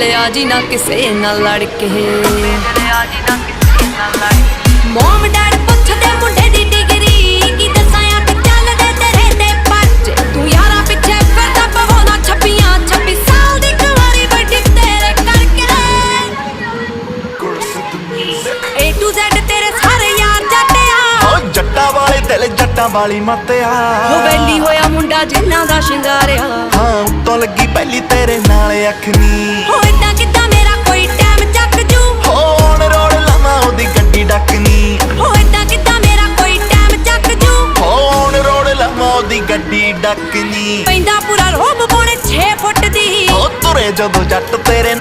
ਬੇਦਲਿਆ ਜੀ ਨਾ ਕਿਸੇ ਨਾਲ ਲੜ ਕੇ ਮੋਮ ਡੈਡ ਪੁੱਛਦੇ ਮੁੰਡੇ ਦੀ ਡਿਗਰੀ ਕੀ ਦੱਸਾਂ ਆ ਕਿ ਚੱਲਦੇ ਤੇਰੇ ਤੇ ਪਰਚੇ ਤੂੰ ਯਾਰਾਂ ਪਿੱਛੇ ਫਿਰਦਾ ਪਵਾਉਣਾ 26 ਸਾਲ ਦੀ ਕੁਆਰੀ ਬੈਠੀ ਤੇਰੇ ਕਰਕੇ A to Z ਤੇਰੇ ਸਾਰੇ ਯਾਰ ਜੱਟਿਆ ਓ ਜੱਟਾਂ ਵਾਲੇ ਦਿਲ ਜੱਟਾਂ ਵਾਲੀ ਮੱਤਿਆ ਹੋ ਵੈਲੀ ਹੋਇਆ ਮੁੰਡਾ ਜਿੰਨਾ ਦਾ ਸ਼ਿੰਗਾਰਿਆ ਹਾਂ ਉੱਤੋਂ ਲੱਗੀ ਪਹਿਲੀ ਤੇਰੇ ਨਾਲ ਅੱਖ ਨੀ ਹੋ ਏਦਾਂ ਕਿੱਦਾਂ ਮੇਰਾ ਕੋਈ ਟਾਈਮ ਚੱਕ ਜੂ ਹੋ ਔਨ ਰੋਡ ਲਾਵਾਂ ਉਹਦੀ ਗੱਡੀ ਡੱਕਨੀ ਹੋ ਏਦਾਂ ਕਿੱਦਾਂ ਮੇਰਾ ਕੋਈ ਟਾਈਮ ਚੱਕ ਜੂ ਹੋ ਔਨ ਰੋਡ ਲਾਵਾਂ ਉਹਦੀ ਗੱਡੀ ਡੱਕਨੀ ਪੈਂਦਾ ਪੂਰਾ ਰੋਬ ਪੌਣੇ 6 ਫੁੱਟ ਦੀ ਹੋ ਤੁਰੇ ਜਦੋਂ ਜੱਟ ਤੇਰੇ